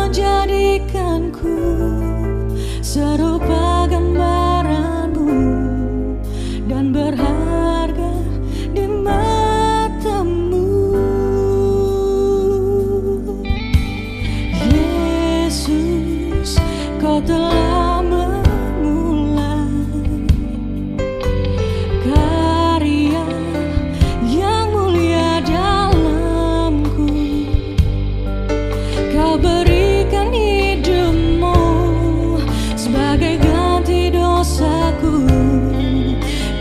menjadikanku serupa gambaranmu dan berharga di matamu. Yesus, kau telah memulai karya yang mulia dalamku. Kau berikan hidupmu sebagai ganti dosaku,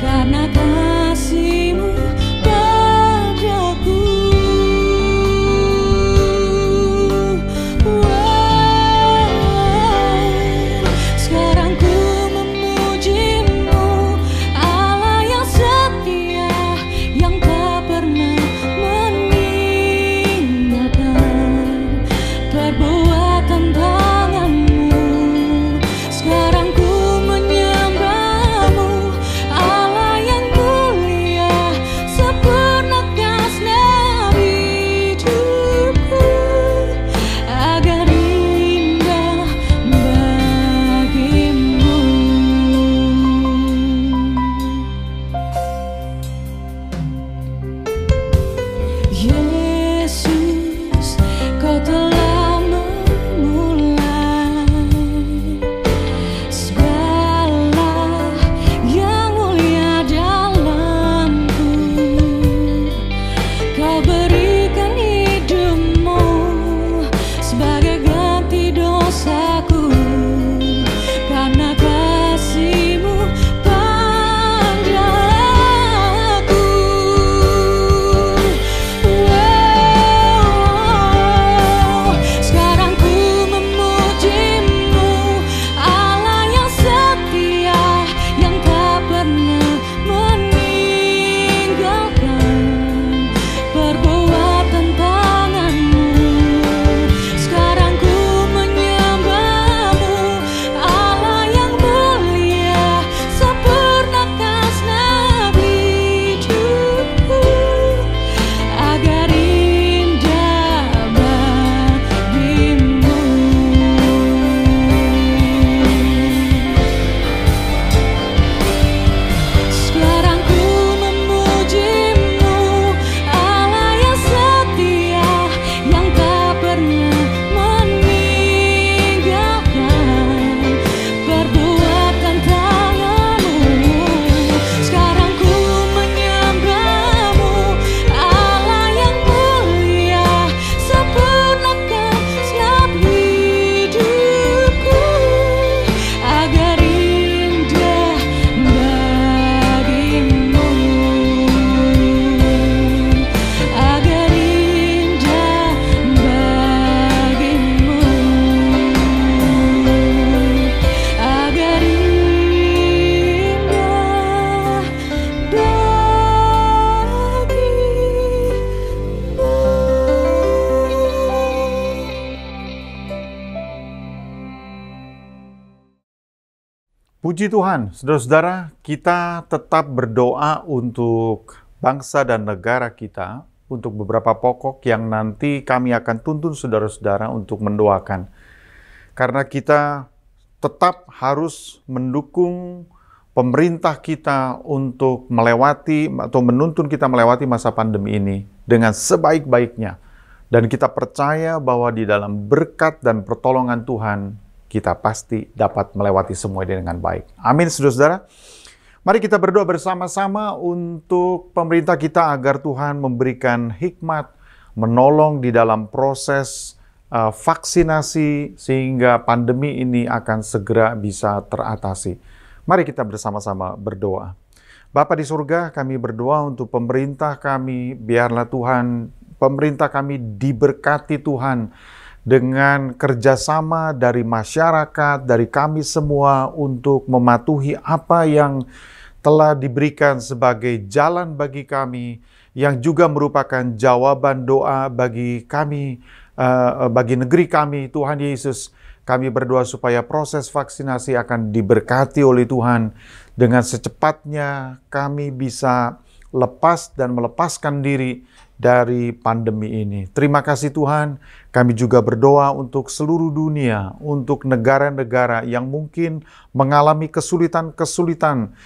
karena kasih-Mu padaku. Sekarang ku memuji-Mu, Allah yang setia, yang tak pernah meninggalkan perbuatan tangan-Mu. Sekarang ku menyembah-Mu, Allah yang mulia, sempurnakan segenap hidupku agar indah bagimu. Yesus, kau telah memulai segala yang mulia dalamku. Kau berikan hidupmu sebagai ganti dosaku, karena kasih-Mu padaku. Sekarang ku memuji-Mu, Allah yang setia, yang tak pernah meninggalkan perbuatan tangan-Mu. Sekarang ku menyembah-Mu, Allah yang mulia, sempurnakan segenap hidupku agar indah bagimu. Sekarang ku memuji-Mu, Allah yang setia, yang tak pernah meninggalkan perbuatan tangan-Mu. Sekarang ku menyembah-Mu, Allah yang mulia, sempurnakan segenap hidupku agar indah bagimu, agar indah bagimu, agar indah Puji Tuhan, saudara-saudara, kita tetap berdoa untuk bangsa dan negara kita, untuk beberapa pokok yang nanti kami akan tuntun saudara-saudara untuk mendoakan. Karena kita tetap harus mendukung pemerintah kita untuk melewati atau menuntun kita melewati masa pandemi ini dengan sebaik-baiknya. Dan kita percaya bahwa di dalam berkat dan pertolongan Tuhan, kita pasti dapat melewati semua ini dengan baik. Amin, saudara-saudara. Mari kita berdoa bersama-sama untuk pemerintah kita agar Tuhan memberikan hikmat, menolong di dalam proses vaksinasi sehingga pandemi ini akan segera bisa teratasi. Mari kita bersama-sama berdoa. Bapa di surga, kami berdoa untuk pemerintah kami, biarlah Tuhan, pemerintah kami diberkati Tuhan, dengan kerjasama dari masyarakat, dari kami semua untuk mematuhi apa yang telah diberikan sebagai jalan bagi kami, yang juga merupakan jawaban doa bagi kami, bagi negeri kami. Tuhan Yesus, kami berdoa supaya proses vaksinasi akan diberkati oleh Tuhan. Dengan secepatnya kami bisa lepas dan melepaskan diri dari pandemi ini. Terima kasih Tuhan, kami juga berdoa untuk seluruh dunia, untuk negara-negara yang mungkin mengalami kesulitan-kesulitan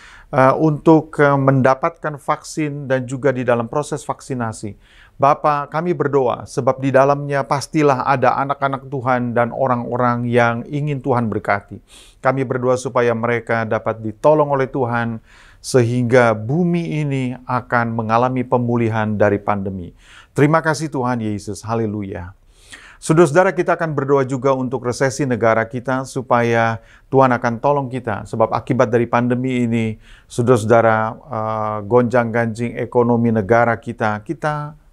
untuk mendapatkan vaksin dan juga di dalam proses vaksinasi. Bapa, kami berdoa sebab di dalamnya pastilah ada anak-anak Tuhan dan orang-orang yang ingin Tuhan berkati. Kami berdoa supaya mereka dapat ditolong oleh Tuhan sehingga bumi ini akan mengalami pemulihan dari pandemi. Terima kasih Tuhan Yesus, haleluya. Saudara-saudara, kita akan berdoa juga untuk resesi negara kita supaya Tuhan akan tolong kita. Sebab akibat dari pandemi ini, saudara-saudara, gonjang-ganjing ekonomi negara kita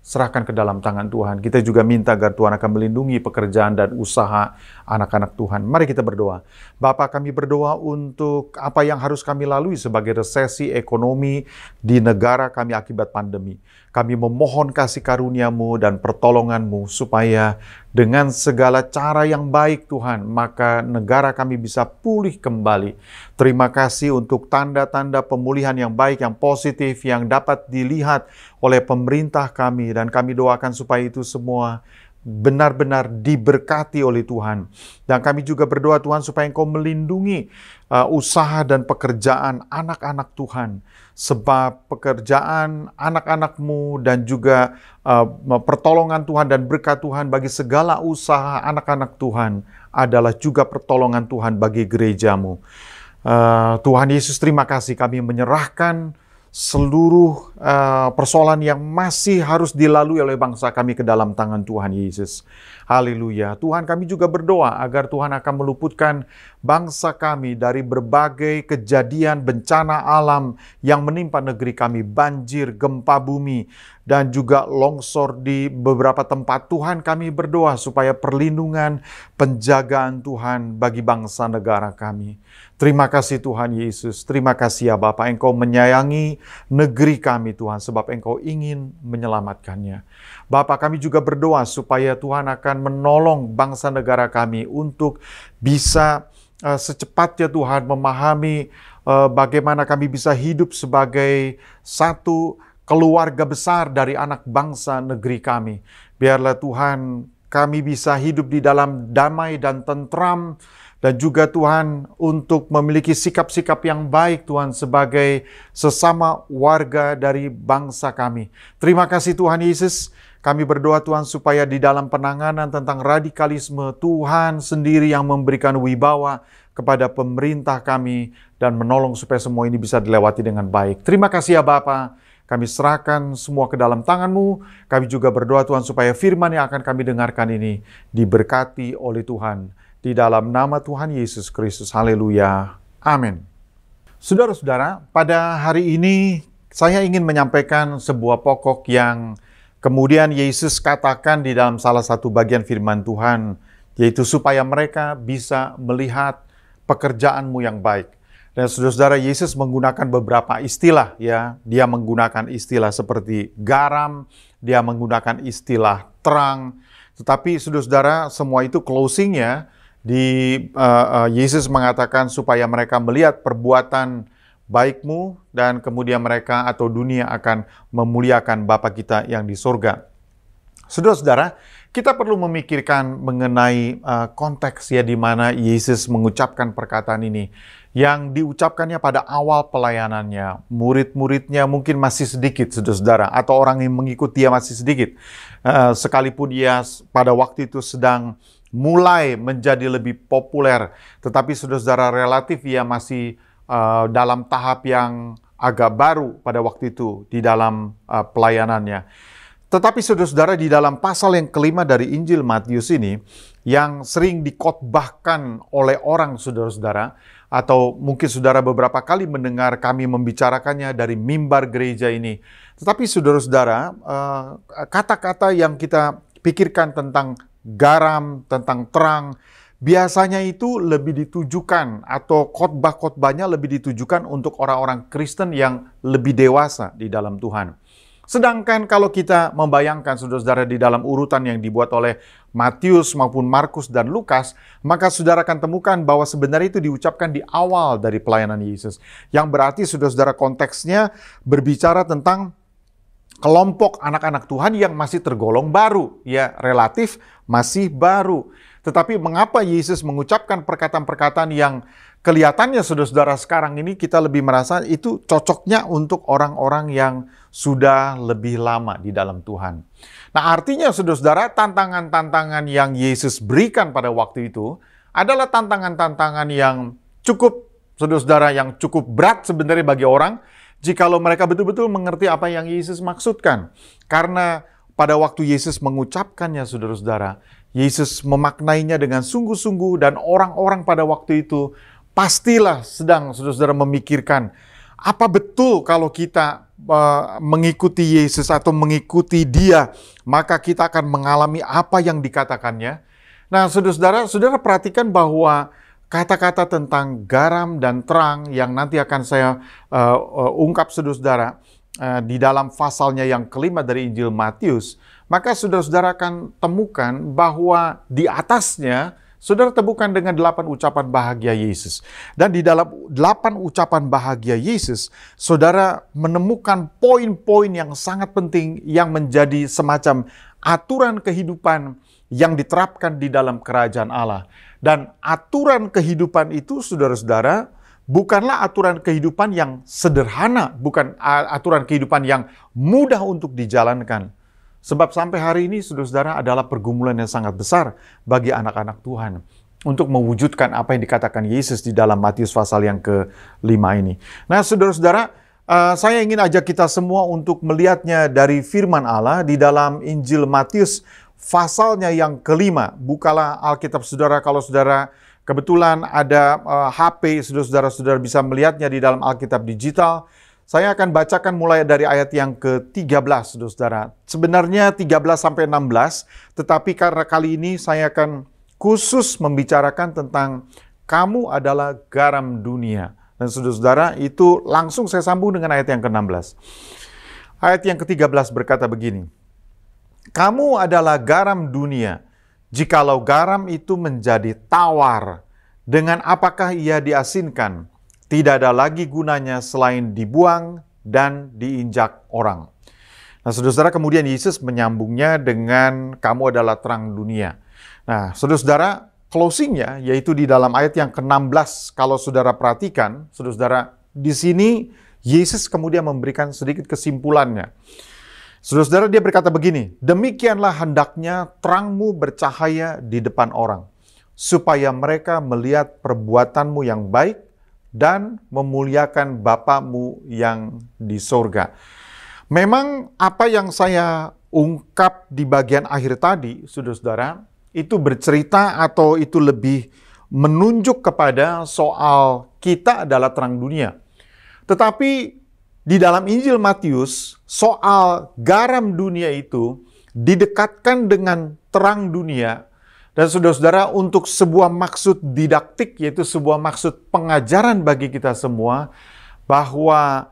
serahkan ke dalam tangan Tuhan. Kita juga minta agar Tuhan akan melindungi pekerjaan dan usaha anak-anak Tuhan. Mari kita berdoa. Bapa, kami berdoa untuk apa yang harus kami lalui sebagai resesi ekonomi di negara kami akibat pandemi. Kami memohon kasih karunia-Mu dan pertolongan-Mu supaya dengan segala cara yang baik Tuhan, maka negara kami bisa pulih kembali. Terima kasih untuk tanda-tanda pemulihan yang baik, yang positif, yang dapat dilihat oleh pemerintah kami. Dan kami doakan supaya itu semua benar-benar diberkati oleh Tuhan. Dan kami juga berdoa Tuhan supaya Engkau melindungi usaha dan pekerjaan anak-anak Tuhan. Sebab pekerjaan anak-anak-Mu dan juga pertolongan Tuhan dan berkat Tuhan bagi segala usaha anak-anak Tuhan adalah juga pertolongan Tuhan bagi gereja-Mu. Tuhan Yesus, terima kasih, kami menyerahkan seluruh persoalan yang masih harus dilalui oleh bangsa kami ke dalam tangan Tuhan Yesus. Haleluya. Tuhan, kami juga berdoa agar Tuhan akan meluputkan bangsa kami dari berbagai kejadian bencana alam yang menimpa negeri kami, banjir, gempa bumi, dan juga longsor di beberapa tempat. Tuhan, kami berdoa supaya perlindungan, penjagaan Tuhan bagi bangsa negara kami. Terima kasih Tuhan Yesus, terima kasih ya Bapa, Engkau menyayangi negeri kami Tuhan, sebab Engkau ingin menyelamatkannya. Bapa, kami juga berdoa supaya Tuhan akan menolong bangsa negara kami untuk bisa secepatnya Tuhan memahami bagaimana kami bisa hidup sebagai satu keluarga besar dari anak bangsa negeri kami. Biarlah Tuhan kami bisa hidup di dalam damai dan tentram, dan juga Tuhan untuk memiliki sikap-sikap yang baik Tuhan sebagai sesama warga dari bangsa kami. Terima kasih Tuhan Yesus. Kami berdoa Tuhan supaya di dalam penanganan tentang radikalisme, Tuhan sendiri yang memberikan wibawa kepada pemerintah kami dan menolong supaya semua ini bisa dilewati dengan baik. Terima kasih ya Bapa. Kami serahkan semua ke dalam tangan-Mu. Kami juga berdoa Tuhan supaya firman yang akan kami dengarkan ini diberkati oleh Tuhan. Di dalam nama Tuhan Yesus Kristus. Haleluya. Amin. Saudara-saudara, pada hari ini saya ingin menyampaikan sebuah pokok yang kemudian Yesus katakan di dalam salah satu bagian firman Tuhan, yaitu supaya mereka bisa melihat pekerjaan-Mu yang baik. Dan saudara-saudara, Yesus menggunakan beberapa istilah ya. Dia menggunakan istilah seperti garam, dia menggunakan istilah terang. Tetapi saudara-saudara, semua itu closing-nya Yesus mengatakan supaya mereka melihat perbuatan baik-Mu dan kemudian mereka atau dunia akan memuliakan Bapa kita yang di surga. Saudara-saudara, kita perlu memikirkan mengenai konteks ya di mana Yesus mengucapkan perkataan ini. Yang diucapkannya pada awal pelayanannya. Murid-muridnya mungkin masih sedikit, saudara-saudara, atau orang yang mengikuti dia masih sedikit. Sekalipun dia pada waktu itu sedang mulai menjadi lebih populer, tetapi saudara-saudara relatif ia masih dalam tahap yang agak baru pada waktu itu di dalam pelayanannya. Tetapi saudara-saudara, di dalam pasal yang kelima dari Injil Matius ini, yang sering dikhotbahkan oleh orang saudara-saudara, atau mungkin saudara beberapa kali mendengar kami membicarakannya dari mimbar gereja ini. Tetapi saudara-saudara, kata-kata yang kita pikirkan tentang garam, tentang terang, biasanya itu lebih ditujukan atau khotbah-khotbahnya lebih ditujukan untuk orang-orang Kristen yang lebih dewasa di dalam Tuhan. Sedangkan kalau kita membayangkan saudara-saudara di dalam urutan yang dibuat oleh Matius maupun Markus dan Lukas, maka saudara akan temukan bahwa sebenarnya itu diucapkan di awal dari pelayanan Yesus. Yang berarti saudara-saudara konteksnya berbicara tentang kelompok anak-anak Tuhan yang masih tergolong baru, ya relatif masih baru. Tetapi mengapa Yesus mengucapkan perkataan-perkataan yang kelihatannya saudara-saudara sekarang ini kita lebih merasa itu cocoknya untuk orang-orang yang sudah lebih lama di dalam Tuhan. Nah, artinya saudara-saudara, tantangan-tantangan yang Yesus berikan pada waktu itu adalah tantangan-tantangan yang cukup, saudara-saudara, yang cukup berat sebenarnya bagi orang jikalau mereka betul-betul mengerti apa yang Yesus maksudkan. Karena pada waktu Yesus mengucapkannya, saudara-saudara, Yesus memaknainya dengan sungguh-sungguh, dan orang-orang pada waktu itu pastilah sedang, saudara-saudara, memikirkan, apa betul kalau kita mengikuti Yesus atau mengikuti Dia, maka kita akan mengalami apa yang dikatakannya. Nah, saudara-saudara, saudara perhatikan bahwa kata-kata tentang garam dan terang yang nanti akan saya ungkap, saudara-saudara, di dalam pasalnya yang kelima dari Injil Matius, maka saudara-saudara akan temukan bahwa di atasnya, saudara temukan dengan 8 ucapan bahagia Yesus. Dan di dalam 8 ucapan bahagia Yesus, saudara menemukan poin-poin yang sangat penting yang menjadi semacam aturan kehidupan yang diterapkan di dalam kerajaan Allah. Dan aturan kehidupan itu, saudara-saudara, bukanlah aturan kehidupan yang sederhana, bukan aturan kehidupan yang mudah untuk dijalankan. Sebab sampai hari ini, saudara-saudara, adalah pergumulan yang sangat besar bagi anak-anak Tuhan untuk mewujudkan apa yang dikatakan Yesus di dalam Matius pasal yang ke-5 ini. Nah, saudara-saudara, saya ingin ajak kita semua untuk melihatnya dari firman Allah di dalam Injil Matius pasalnya yang ke-5. Bukalah Alkitab saudara, kalau saudara kebetulan ada HP, saudara-saudara bisa melihatnya di dalam Alkitab digital. Saya akan bacakan mulai dari ayat yang ke-13, saudara-saudara. Sebenarnya 13 sampai 16, tetapi karena kali ini saya akan khusus membicarakan tentang kamu adalah garam dunia. Dan saudara-saudara, itu langsung saya sambung dengan ayat yang ke-16. Ayat yang ke-13 berkata begini, kamu adalah garam dunia. Jikalau garam itu menjadi tawar, dengan apakah ia diasinkan? Tidak ada lagi gunanya selain dibuang dan diinjak orang. Nah, saudara-saudara, kemudian Yesus menyambungnya dengan kamu adalah terang dunia. Nah, saudara-saudara, closingnya yaitu di dalam ayat yang ke-16. Kalau saudara perhatikan, saudara-saudara, di sini Yesus kemudian memberikan sedikit kesimpulannya. Saudara-saudara, dia berkata begini, demikianlah hendaknya terangmu bercahaya di depan orang, supaya mereka melihat perbuatanmu yang baik dan memuliakan Bapamu yang di sorga. Memang apa yang saya ungkap di bagian akhir tadi, saudara-saudara, itu bercerita atau itu lebih menunjuk kepada soal kita adalah terang dunia. Tetapi di dalam Injil Matius, soal garam dunia itu didekatkan dengan terang dunia. Dan saudara-saudara, untuk sebuah maksud didaktik, yaitu sebuah maksud pengajaran bagi kita semua, bahwa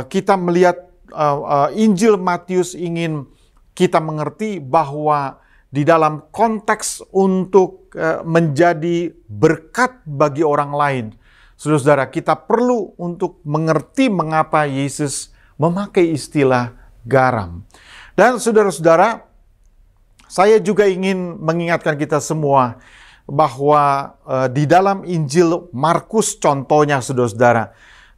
kita melihat Injil Matius ingin kita mengerti bahwa di dalam konteks untuk menjadi berkat bagi orang lain, saudara-saudara, kita perlu untuk mengerti mengapa Yesus memakai istilah garam. Dan saudara-saudara, saya juga ingin mengingatkan kita semua bahwa di dalam Injil Markus contohnya, saudara-saudara,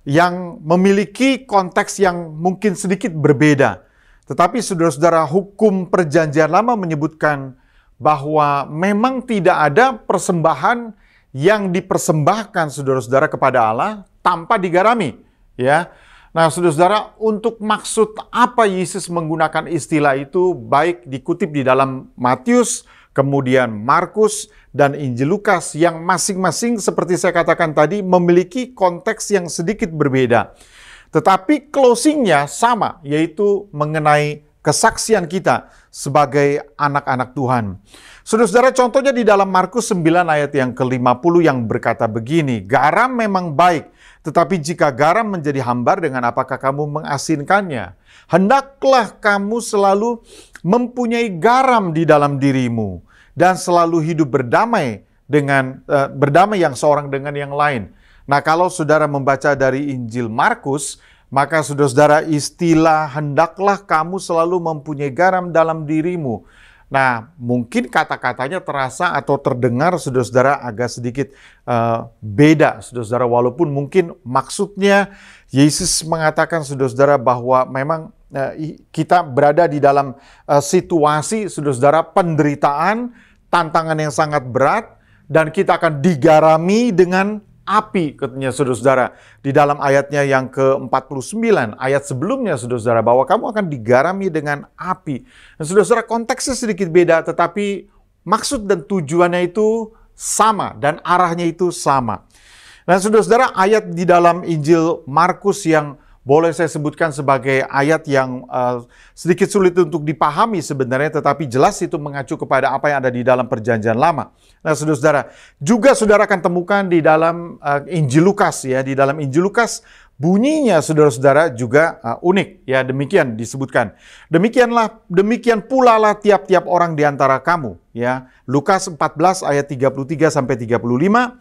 yang memiliki konteks yang mungkin sedikit berbeda. Tetapi saudara-saudara, hukum perjanjian lama menyebutkan bahwa memang tidak ada persembahan yang dipersembahkan, saudara-saudara, kepada Allah tanpa digarami, ya. Nah, saudara-saudara, untuk maksud apa Yesus menggunakan istilah itu, baik dikutip di dalam Matius, kemudian Markus, dan Injil Lukas, yang masing-masing seperti saya katakan tadi memiliki konteks yang sedikit berbeda. Tetapi closingnya sama, yaitu mengenai kesaksian kita sebagai anak-anak Tuhan. Saudara-saudara, contohnya di dalam Markus 9 ayat yang ke-50 yang berkata begini, garam memang baik, tetapi jika garam menjadi hambar, dengan apakah kamu mengasinkannya? Hendaklah kamu selalu mempunyai garam di dalam dirimu, dan selalu hidup berdamai berdamai yang seorang dengan yang lain. Nah, kalau saudara membaca dari Injil Markus, Maka saudara-saudara, istilah hendaklah kamu selalu mempunyai garam dalam dirimu. Nah, mungkin kata-katanya terasa atau terdengar saudara-saudara agak sedikit beda, saudara-saudara. Walaupun mungkin maksudnya Yesus mengatakan saudara-saudara bahwa memang kita berada di dalam situasi saudara-saudara penderitaan, tantangan yang sangat berat, dan kita akan digarami dengan api, katanya saudara-saudara. Di dalam ayatnya yang ke-49, ayat sebelumnya saudara-saudara, bahwa kamu akan digarami dengan api. Dan saudara-saudara, konteksnya sedikit beda, tetapi maksud dan tujuannya itu sama, dan arahnya itu sama. Dan saudara-saudara, ayat di dalam Injil Markus yang boleh saya sebutkan sebagai ayat yang sedikit sulit untuk dipahami sebenarnya, tetapi jelas itu mengacu kepada apa yang ada di dalam Perjanjian Lama. Nah, saudara-saudara, juga saudara akan temukan di dalam Injil Lukas, ya, di dalam Injil Lukas bunyinya saudara-saudara juga unik, ya, demikian disebutkan. Demikian pula lah tiap-tiap orang di antara kamu, ya. Lukas 14 ayat 33 sampai 35.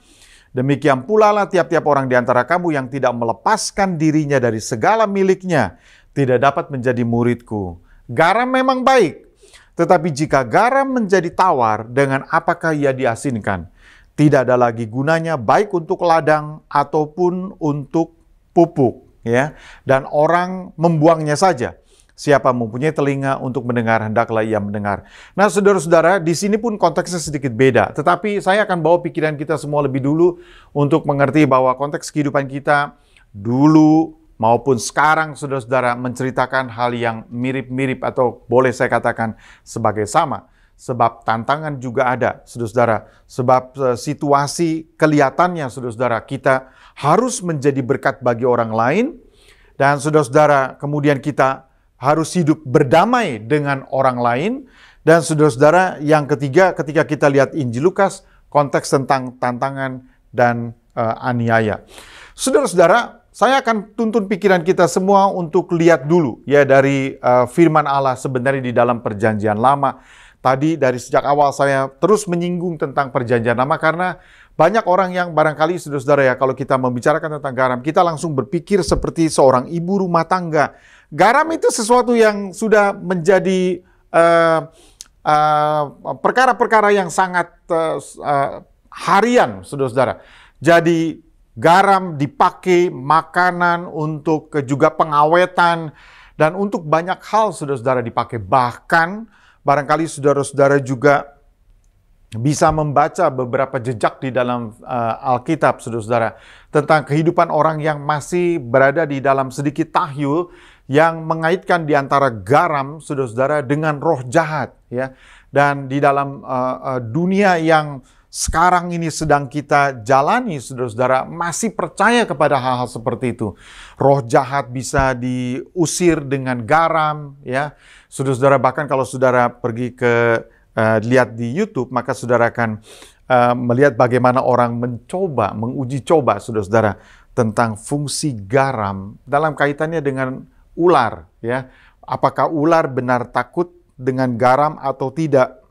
Demikian pula lah tiap-tiap orang di antara kamu yang tidak melepaskan dirinya dari segala miliknya, tidak dapat menjadi muridku. Garam memang baik, tetapi jika garam menjadi tawar, dengan apakah ia diasinkan? Tidak ada lagi gunanya baik untuk ladang ataupun untuk pupuk, ya. Dan orang membuangnya saja. Siapa mempunyai telinga untuk mendengar, hendaklah ia mendengar. Nah, saudara-saudara, di sini pun konteksnya sedikit beda. Tetapi saya akan bawa pikiran kita semua lebih dulu untuk mengerti bahwa konteks kehidupan kita dulu maupun sekarang, saudara-saudara, menceritakan hal yang mirip-mirip atau boleh saya katakan sebagai sama. Sebab tantangan juga ada, saudara-saudara. Sebab situasi kelihatannya, saudara-saudara, kita harus menjadi berkat bagi orang lain. Dan saudara-saudara, kemudian kita harus hidup berdamai dengan orang lain. Dan saudara-saudara, yang ketiga, ketika kita lihat Injil Lukas, konteks tentang tantangan dan aniaya. Saudara-saudara, saya akan tuntun pikiran kita semua untuk lihat dulu, ya, dari firman Allah sebenarnya di dalam Perjanjian Lama. Tadi dari sejak awal saya terus menyinggung tentang Perjanjian Lama karena banyak orang yang barangkali saudara-saudara, ya, kalau kita membicarakan tentang garam, kita langsung berpikir seperti seorang ibu rumah tangga. Garam itu sesuatu yang sudah menjadi perkara-perkara yang sangat harian, saudara-saudara. Jadi garam dipakai makanan untuk juga pengawetan dan untuk banyak hal, saudara-saudara, dipakai. Bahkan barangkali saudara-saudara juga bisa membaca beberapa jejak di dalam Alkitab, saudara-saudara, tentang kehidupan orang yang masih berada di dalam sedikit tahyul yang mengaitkan di antara garam, saudara-saudara, dengan roh jahat, ya. Dan di dalam dunia yang sekarang ini sedang kita jalani, saudara-saudara, masih percaya kepada hal-hal seperti itu. Roh jahat bisa diusir dengan garam, ya. Saudara-saudara, bahkan kalau saudara pergi ke lihat di YouTube, maka saudara akan melihat bagaimana orang menguji coba, saudara-saudara, tentang fungsi garam dalam kaitannya dengan ular, ya. Apakah ular benar takut dengan garam atau tidak?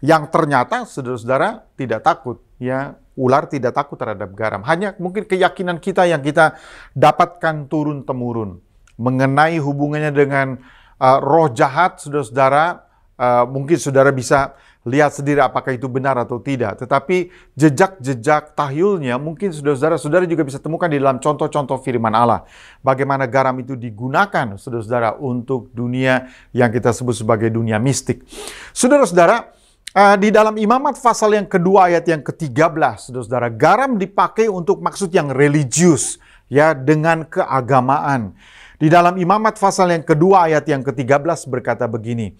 Yang ternyata, saudara-saudara, tidak takut, ya. Ular tidak takut terhadap garam. Hanya mungkin keyakinan kita yang kita dapatkan turun-temurun mengenai hubungannya dengan roh jahat, saudara-saudara. Mungkin saudara bisa lihat sendiri apakah itu benar atau tidak. Tetapi jejak-jejak tahyulnya mungkin saudara-saudara juga bisa temukan di dalam contoh-contoh firman Allah. Bagaimana garam itu digunakan, saudara-saudara, untuk dunia yang kita sebut sebagai dunia mistik. Saudara-saudara, di dalam Imamat pasal yang kedua ayat yang ke-13, saudara-saudara, garam dipakai untuk maksud yang religius, ya, dengan keagamaan. Di dalam Imamat pasal yang kedua ayat yang ke-13 berkata begini,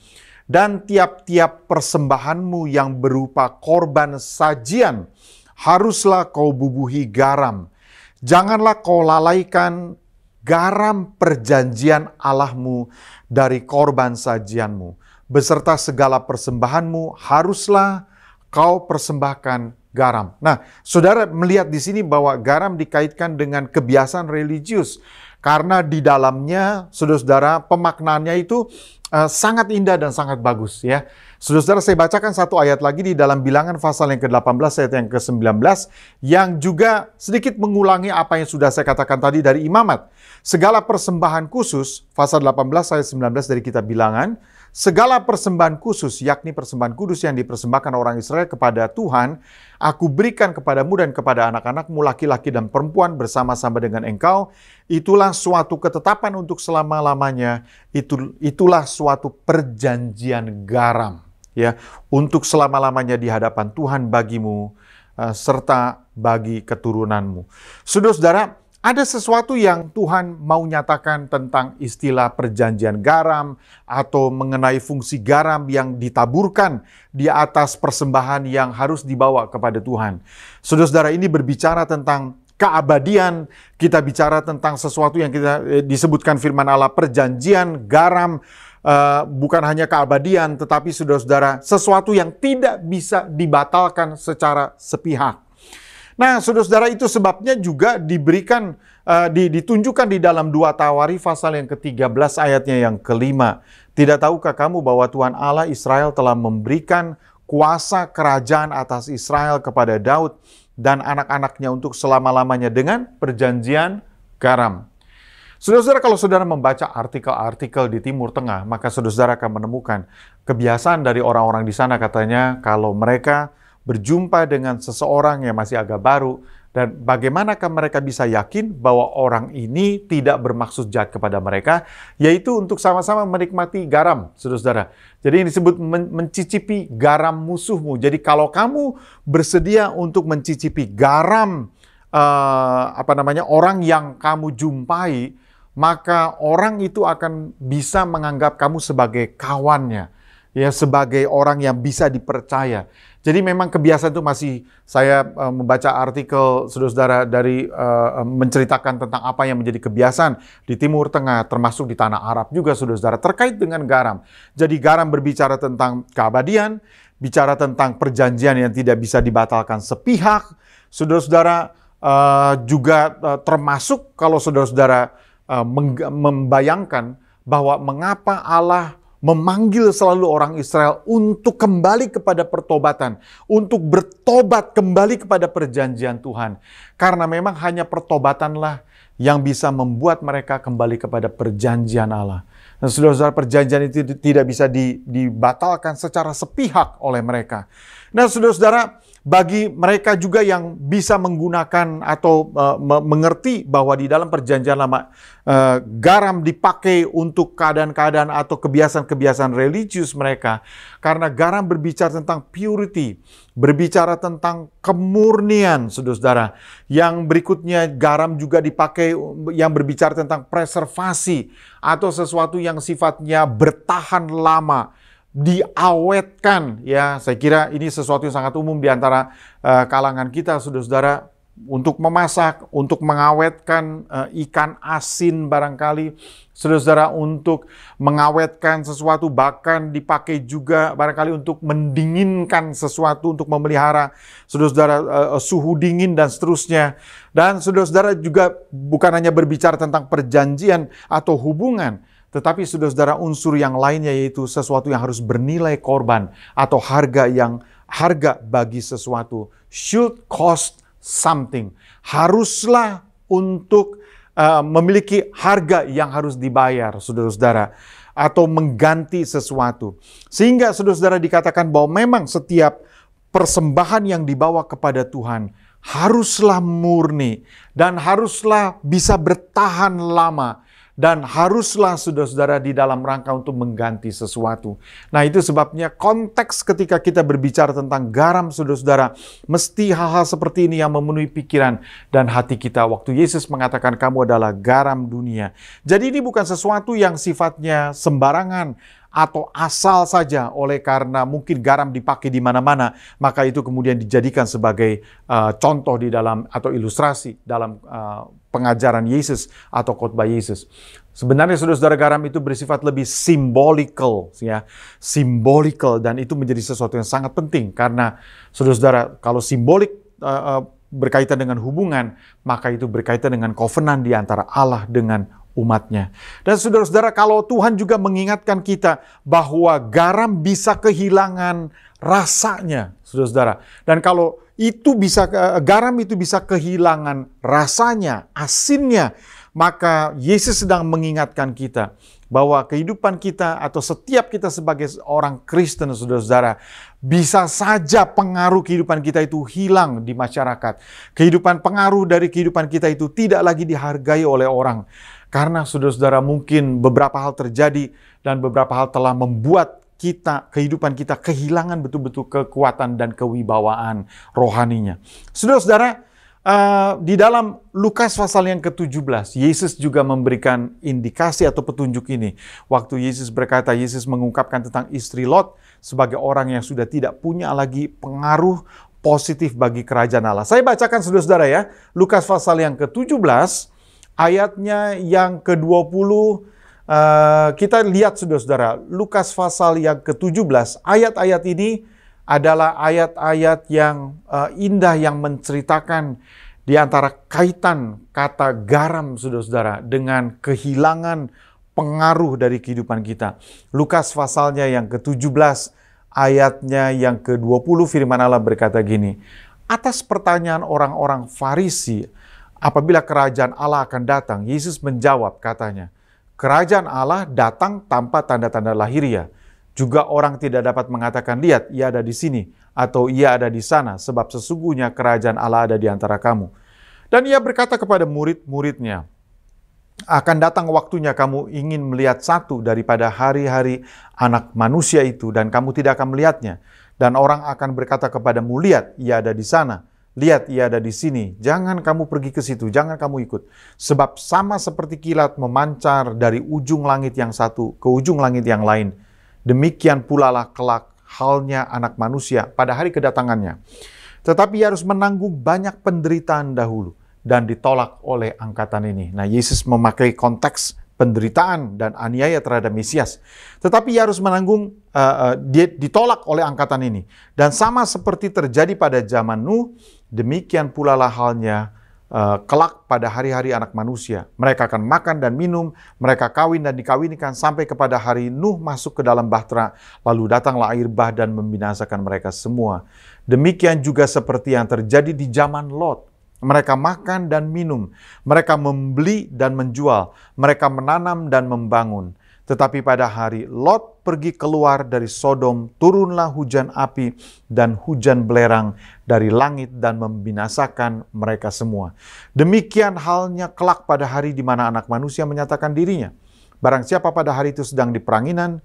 dan tiap-tiap persembahanmu yang berupa korban sajian, haruslah kau bubuhi garam. Janganlah kau lalaikan garam perjanjian Allahmu dari korban sajianmu. Beserta segala persembahanmu, haruslah kau persembahkan garam. Nah, saudara melihat di sini bahwa garam dikaitkan dengan kebiasaan religius. Karena di dalamnya, saudara-saudara, pemaknaannya itu sangat indah dan sangat bagus ya. Saudara-saudara, saya bacakan satu ayat lagi di dalam Bilangan pasal yang ke-18 ayat yang ke-19 yang juga sedikit mengulangi apa yang sudah saya katakan tadi dari imamat. Segala persembahan khusus, pasal 18 ayat 19 dari kitab Bilangan, segala persembahan khusus, yakni persembahan kudus yang dipersembahkan orang Israel kepada Tuhan, aku berikan kepadamu dan kepada anak-anakmu laki-laki dan perempuan bersama-sama dengan engkau. Itulah suatu ketetapan untuk selama-lamanya. Itulah suatu perjanjian garam, ya, untuk selama-lamanya di hadapan Tuhan bagimu, serta bagi keturunanmu. Saudara-saudara, ada sesuatu yang Tuhan mau nyatakan tentang istilah perjanjian garam atau mengenai fungsi garam yang ditaburkan di atas persembahan yang harus dibawa kepada Tuhan. Saudara-saudara, ini berbicara tentang keabadian, kita bicara tentang sesuatu yang kita disebutkan firman Allah perjanjian garam, bukan hanya keabadian, tetapi saudara-saudara, sesuatu yang tidak bisa dibatalkan secara sepihak. Nah, saudara-saudara, itu sebabnya juga diberikan, ditunjukkan di dalam 2 Tawarikh pasal yang ke-13 ayatnya yang ke-5. Tidak tahukah kamu bahwa Tuhan Allah Israel telah memberikan kuasa kerajaan atas Israel kepada Daud dan anak-anaknya untuk selama-lamanya dengan perjanjian garam. Saudara-saudara, kalau saudara membaca artikel-artikel di Timur Tengah, maka saudara-saudara akan menemukan kebiasaan dari orang-orang di sana, katanya kalau mereka berjumpa dengan seseorang yang masih agak baru, dan bagaimanakah mereka bisa yakin bahwa orang ini tidak bermaksud jahat kepada mereka, yaitu untuk sama-sama menikmati garam, saudara-saudara. Jadi ini disebut mencicipi garam musuhmu. Jadi kalau kamu bersedia untuk mencicipi garam orang yang kamu jumpai, maka orang itu akan bisa menganggap kamu sebagai kawannya, ya, sebagai orang yang bisa dipercaya. Jadi memang kebiasaan itu masih, saya membaca artikel saudara-saudara dari menceritakan tentang apa yang menjadi kebiasaan di Timur Tengah, termasuk di tanah Arab juga saudara-saudara, terkait dengan garam. Jadi garam berbicara tentang keabadian, bicara tentang perjanjian yang tidak bisa dibatalkan sepihak. Saudara-saudara, juga termasuk kalau saudara-saudara membayangkan bahwa mengapa Allah memanggil selalu orang Israel untuk kembali kepada pertobatan, untuk bertobat kembali kepada perjanjian Tuhan. Karena memang hanya pertobatanlah yang bisa membuat mereka kembali kepada perjanjian Allah. Dan saudara-saudara, perjanjian itu tidak bisa dibatalkan secara sepihak oleh mereka. Nah, saudara-saudara, bagi mereka juga yang bisa menggunakan atau mengerti bahwa di dalam perjanjian lama garam dipakai untuk keadaan-keadaan atau kebiasaan-kebiasaan religius mereka. Karena garam berbicara tentang purity, berbicara tentang kemurnian, saudara-saudara. Yang berikutnya garam juga dipakai yang berbicara tentang preservasi atau sesuatu yang sifatnya bertahan lama, diawetkan, ya. Saya kira ini sesuatu yang sangat umum di antara kalangan kita, saudara-saudara, untuk memasak, untuk mengawetkan ikan asin barangkali, saudara-saudara, untuk mengawetkan sesuatu, bahkan dipakai juga barangkali untuk mendinginkan sesuatu, untuk memelihara, saudara-saudara, suhu dingin dan seterusnya. Dan saudara-saudara juga bukan hanya berbicara tentang perjanjian atau hubungan, tetapi saudara-saudara, unsur yang lainnya yaitu sesuatu yang harus bernilai korban atau harga bagi sesuatu. Should cost something. Haruslah untuk memiliki harga yang harus dibayar, saudara-saudara, atau mengganti sesuatu. Sehingga saudara-saudara dikatakan bahwa memang setiap persembahan yang dibawa kepada Tuhan haruslah murni dan haruslah bisa bertahan lama. Dan haruslah saudara-saudara di dalam rangka untuk mengganti sesuatu. Nah, itu sebabnya konteks ketika kita berbicara tentang garam, saudara-saudara, mesti hal-hal seperti ini yang memenuhi pikiran dan hati kita. Waktu Yesus mengatakan kamu adalah garam dunia. Jadi ini bukan sesuatu yang sifatnya sembarangan atau asal saja, oleh karena mungkin garam dipakai di mana-mana, maka itu kemudian dijadikan sebagai contoh di dalam atau ilustrasi dalam pengajaran Yesus atau khotbah Yesus. Sebenarnya saudara-saudara, garam itu bersifat lebih symbolical, ya, symbolical, dan itu menjadi sesuatu yang sangat penting karena saudara-saudara, kalau simbolik berkaitan dengan hubungan, maka itu berkaitan dengan covenant di antara Allah dengan umatnya. Dan saudara-saudara, kalau Tuhan juga mengingatkan kita bahwa garam bisa kehilangan rasanya, saudara-saudara. Dan kalau itu bisa, garam itu bisa kehilangan rasanya, asinnya, maka Yesus sedang mengingatkan kita bahwa kehidupan kita atau setiap kita sebagai orang Kristen, saudara-saudara, bisa saja pengaruh kehidupan kita itu hilang di masyarakat. Pengaruh dari kehidupan kita itu tidak lagi dihargai oleh orang. Karena saudara-saudara, mungkin beberapa hal terjadi dan beberapa hal telah membuat kehidupan kita kehilangan betul-betul kekuatan dan kewibawaan rohaninya. Saudara-saudara, di dalam Lukas pasal yang ke-17, Yesus juga memberikan indikasi atau petunjuk ini. Waktu Yesus berkata, Yesus mengungkapkan tentang istri Lot sebagai orang yang sudah tidak punya lagi pengaruh positif bagi kerajaan Allah. Saya bacakan saudara-saudara ya, Lukas pasal yang ke-17, ayatnya yang ke-20, kita lihat saudara-saudara, Lukas pasal yang ke-17, ayat-ayat ini adalah ayat-ayat yang indah yang menceritakan di antara kaitan kata garam saudara-saudara dengan kehilangan pengaruh dari kehidupan kita. Lukas pasalnya yang ke-17, ayatnya yang ke-20, firman Allah berkata gini, atas pertanyaan orang-orang Farisi, apabila kerajaan Allah akan datang, Yesus menjawab katanya, kerajaan Allah datang tanpa tanda-tanda lahiriah. Juga orang tidak dapat mengatakan, lihat, ia ada di sini, atau ia ada di sana, sebab sesungguhnya kerajaan Allah ada di antara kamu. Dan ia berkata kepada murid-muridnya, akan datang waktunya kamu ingin melihat satu daripada hari-hari anak manusia itu, dan kamu tidak akan melihatnya. Dan orang akan berkata kepadamu, lihat, ia ada di sana. Lihat, ia ada di sini. Jangan kamu pergi ke situ, jangan kamu ikut. Sebab sama seperti kilat memancar dari ujung langit yang satu ke ujung langit yang lain. Demikian pula lah kelak halnya anak manusia pada hari kedatangannya. Tetapi ia harus menanggung banyak penderitaan dahulu dan ditolak oleh angkatan ini. Nah, Yesus memakai konteks penderitaan dan aniaya terhadap Mesias. Tetapi ia harus menanggung, dia ditolak oleh angkatan ini. Dan sama seperti terjadi pada zaman Nuh, demikian pula lah halnya kelak pada hari-hari anak manusia. Mereka akan makan dan minum, mereka kawin dan dikawinikan sampai kepada hari Nuh masuk ke dalam bahtera, lalu datanglah air bah dan membinasakan mereka semua. Demikian juga seperti yang terjadi di zaman Lot. Mereka makan dan minum, mereka membeli dan menjual, mereka menanam dan membangun. Tetapi pada hari Lot pergi keluar dari Sodom, turunlah hujan api dan hujan belerang dari langit dan membinasakan mereka semua. Demikian halnya kelak pada hari di mana anak manusia menyatakan dirinya. Barang siapa pada hari itu sedang di peranginan,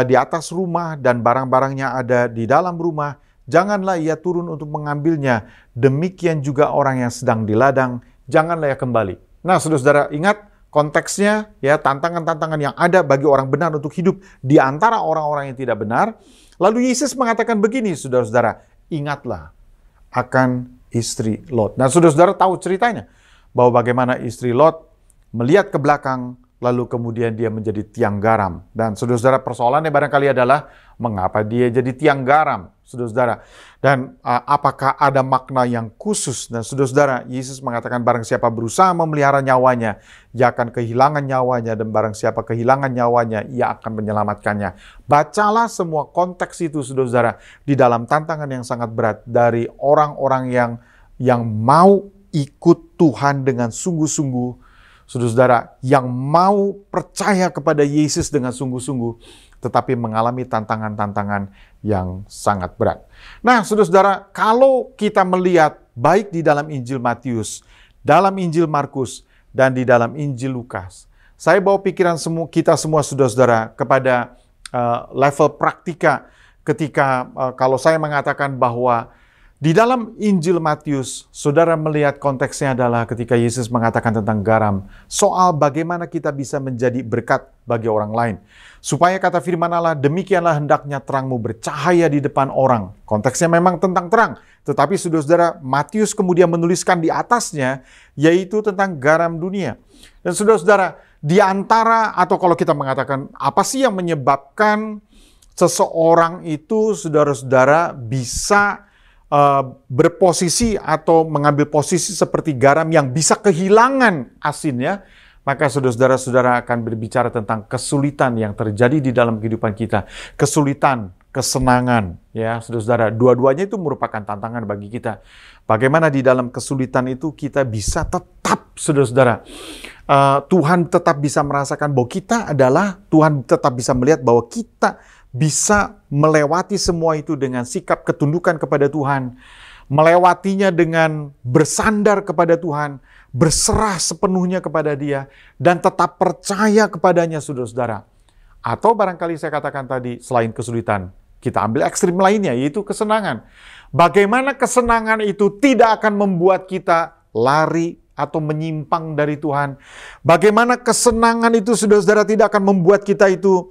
di atas rumah dan barang-barangnya ada di dalam rumah, janganlah ia turun untuk mengambilnya. Demikian juga orang yang sedang di ladang, janganlah ia kembali. Nah, saudara-saudara, ingat konteksnya ya, tantangan-tantangan yang ada bagi orang benar untuk hidup di antara orang-orang yang tidak benar. Lalu Yesus mengatakan begini, saudara-saudara, ingatlah akan istri Lot. Nah, saudara-saudara tahu ceritanya bahwa bagaimana istri Lot melihat ke belakang, lalu kemudian dia menjadi tiang garam. Dan saudara-saudara, persoalannya barangkali adalah mengapa dia jadi tiang garam, saudara-saudara. Dan apakah ada makna yang khusus? Dan saudara-saudara, Yesus mengatakan barang siapa berusaha memelihara nyawanya, ia akan kehilangan nyawanya. Dan barang siapa kehilangan nyawanya, ia akan menyelamatkannya. Bacalah semua konteks itu, saudara-saudara, di dalam tantangan yang sangat berat dari orang-orang yang mau ikut Tuhan dengan sungguh-sungguh, saudara-saudara, yang mau percaya kepada Yesus dengan sungguh-sungguh, tetapi mengalami tantangan-tantangan yang sangat berat. Nah, saudara-saudara, kalau kita melihat baik di dalam Injil Matius, dalam Injil Markus, dan di dalam Injil Lukas, saya bawa pikiran kita semua, saudara-saudara, kepada level praktika ketika kalau saya mengatakan bahwa di dalam Injil Matius, saudara melihat konteksnya adalah ketika Yesus mengatakan tentang garam, soal bagaimana kita bisa menjadi berkat bagi orang lain. Supaya kata firman Allah, demikianlah hendaknya terangmu bercahaya di depan orang. Konteksnya memang tentang terang, tetapi saudara-saudara, Matius kemudian menuliskan di atasnya, yaitu tentang garam dunia. Dan saudara-saudara, di antara, atau kalau kita mengatakan, apa sih yang menyebabkan seseorang itu, saudara-saudara, bisa berposisi atau mengambil posisi seperti garam yang bisa kehilangan asinnya, maka saudara-saudara akan berbicara tentang kesulitan yang terjadi di dalam kehidupan kita. Kesulitan, kesenangan, ya saudara-saudara. Dua-duanya itu merupakan tantangan bagi kita. Bagaimana di dalam kesulitan itu kita bisa tetap, saudara-saudara, Tuhan tetap bisa merasakan bahwa kita adalah, Tuhan tetap bisa melihat bahwa kita bisa melewati semua itu dengan sikap ketundukan kepada Tuhan, melewatinya dengan bersandar kepada Tuhan, berserah sepenuhnya kepada Dia, dan tetap percaya kepadanya, saudara-saudara. Atau barangkali saya katakan tadi, selain kesulitan, kita ambil ekstrim lainnya, yaitu kesenangan. Bagaimana kesenangan itu tidak akan membuat kita lari atau menyimpang dari Tuhan. Bagaimana kesenangan itu, saudara-saudara, tidak akan membuat kita itu